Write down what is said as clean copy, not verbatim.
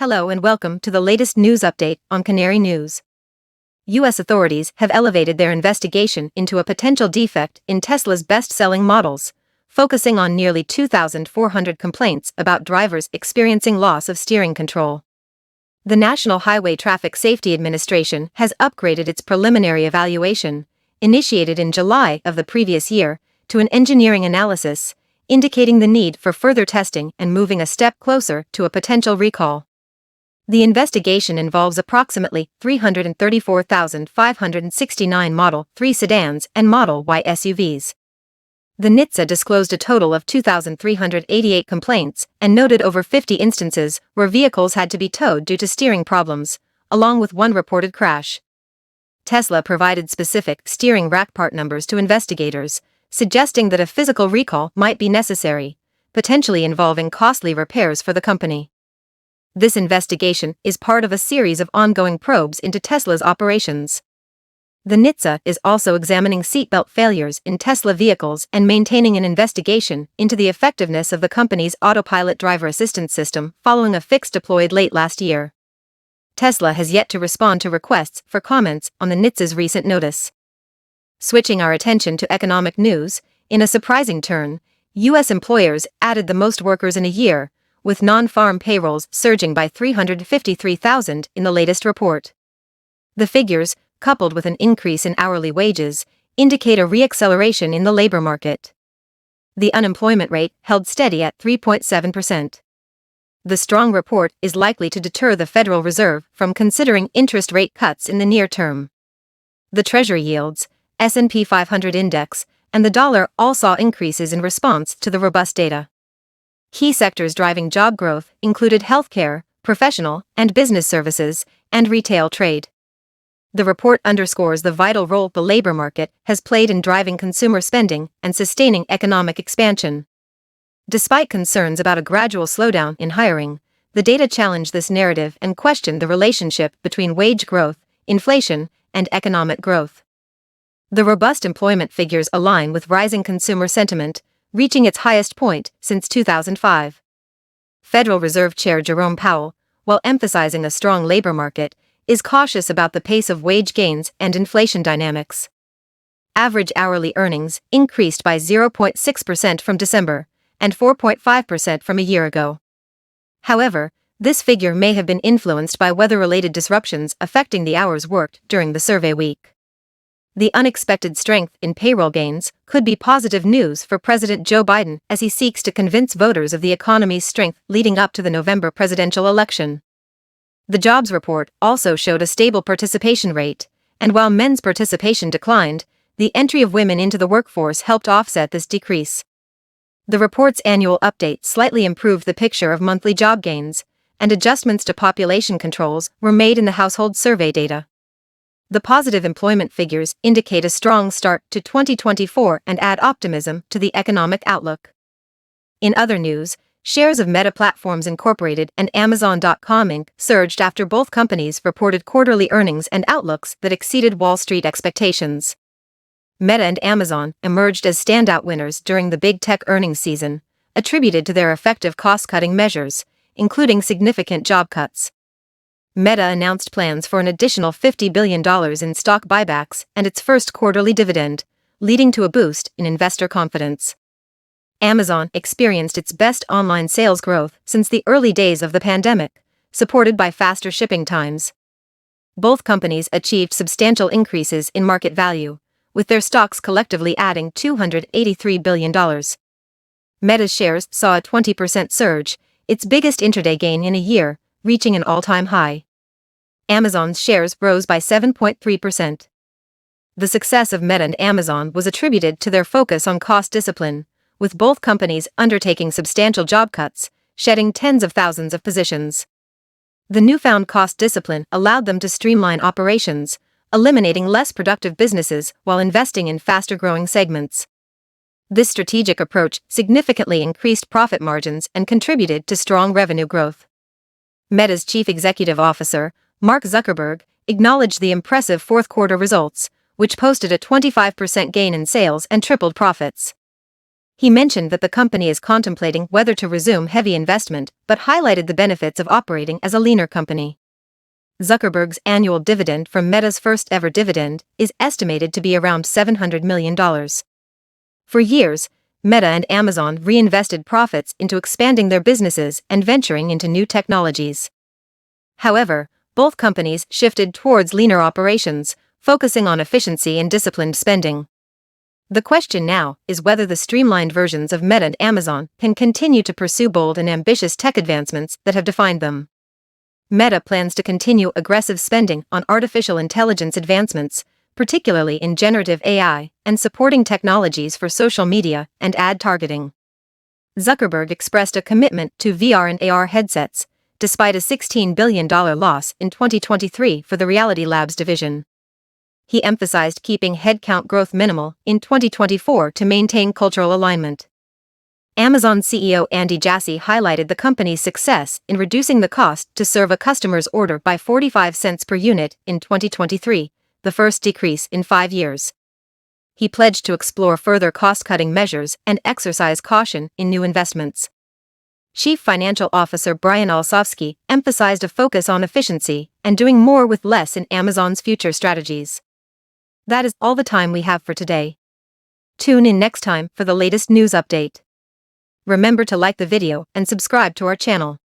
Hello and welcome to the latest news update on Canary News. U.S. authorities have elevated their investigation into a potential defect in Tesla's best-selling models, focusing on nearly 2,400 complaints about drivers experiencing loss of steering control. The National Highway Traffic Safety Administration has upgraded its preliminary evaluation, initiated in July of the previous year, to an engineering analysis, indicating the need for further testing and moving a step closer to a potential recall. The investigation involves approximately 334,569 Model 3 sedans and Model Y SUVs. The NHTSA disclosed a total of 2,388 complaints and noted over 50 instances where vehicles had to be towed due to steering problems, along with one reported crash. Tesla provided specific steering rack part numbers to investigators, suggesting that a physical recall might be necessary, potentially involving costly repairs for the company. This investigation is part of a series of ongoing probes into Tesla's operations. The NHTSA is also examining seatbelt failures in Tesla vehicles and maintaining an investigation into the effectiveness of the company's autopilot driver assistance system following a fix deployed late last year. Tesla has yet to respond to requests for comments on the NHTSA's recent notice. Switching our attention to economic news, in a surprising turn, U.S. employers added the most workers in a year, with non-farm payrolls surging by 353,000 in the latest report. The figures, coupled with an increase in hourly wages, indicate a re-acceleration in the labor market. The unemployment rate held steady at 3.7%. The strong report is likely to deter the Federal Reserve from considering interest rate cuts in the near term. The Treasury yields, S&P 500 index, and the dollar all saw increases in response to the robust data. Key sectors driving job growth included healthcare, professional and business services, and retail trade. The report underscores the vital role the labor market has played in driving consumer spending and sustaining economic expansion. Despite concerns about a gradual slowdown in hiring, the data challenged this narrative and questioned the relationship between wage growth, inflation, and economic growth. The robust employment figures align with rising consumer sentiment, reaching its highest point since 2005. Federal Reserve Chair Jerome Powell, while emphasizing a strong labor market, is cautious about the pace of wage gains and inflation dynamics. Average hourly earnings increased by 0.6% from December, and 4.5% from a year ago. However, this figure may have been influenced by weather-related disruptions affecting the hours worked during the survey week. The unexpected strength in payroll gains could be positive news for President Joe Biden as he seeks to convince voters of the economy's strength leading up to the November presidential election. The jobs report also showed a stable participation rate, and while men's participation declined, the entry of women into the workforce helped offset this decrease. The report's annual update slightly improved the picture of monthly job gains, and adjustments to population controls were made in the household survey data. The positive employment figures indicate a strong start to 2024 and add optimism to the economic outlook. In other news, shares of Meta Platforms Incorporated and Amazon.com Inc. surged after both companies reported quarterly earnings and outlooks that exceeded Wall Street expectations. Meta and Amazon emerged as standout winners during the big tech earnings season, attributed to their effective cost-cutting measures, including significant job cuts. Meta announced plans for an additional $50 billion in stock buybacks and its first quarterly dividend, leading to a boost in investor confidence. Amazon experienced its best online sales growth since the early days of the pandemic, supported by faster shipping times. Both companies achieved substantial increases in market value, with their stocks collectively adding $283 billion. Meta's shares saw a 20% surge, its biggest intraday gain in a year, reaching an all-time high. Amazon's shares rose by 7.3%. The success of Meta and Amazon was attributed to their focus on cost discipline, with both companies undertaking substantial job cuts, shedding tens of thousands of positions. The newfound cost discipline allowed them to streamline operations, eliminating less productive businesses while investing in faster-growing segments. This strategic approach significantly increased profit margins and contributed to strong revenue growth. Meta's chief executive officer, Mark Zuckerberg, acknowledged the impressive fourth-quarter results, which posted a 25% gain in sales and tripled profits. He mentioned that the company is contemplating whether to resume heavy investment, but highlighted the benefits of operating as a leaner company. Zuckerberg's annual dividend from Meta's first-ever dividend is estimated to be around $700 million. For years, Meta and Amazon reinvested profits into expanding their businesses and venturing into new technologies. However, both companies shifted towards leaner operations, focusing on efficiency and disciplined spending. The question now is whether the streamlined versions of Meta and Amazon can continue to pursue bold and ambitious tech advancements that have defined them. Meta plans to continue aggressive spending on artificial intelligence advancements, particularly in generative AI, and supporting technologies for social media and ad targeting. Zuckerberg expressed a commitment to VR and AR headsets, despite a $16 billion loss in 2023 for the Reality Labs division. He emphasized keeping headcount growth minimal in 2024 to maintain cultural alignment. Amazon CEO Andy Jassy highlighted the company's success in reducing the cost to serve a customer's order by 45 cents per unit in 2023, the first decrease in 5 years. He pledged to explore further cost-cutting measures and exercise caution in new investments. Chief Financial Officer Brian Olsavsky emphasized a focus on efficiency and doing more with less in Amazon's future strategies. That is all the time we have for today. Tune in next time for the latest news update. Remember to like the video and subscribe to our channel.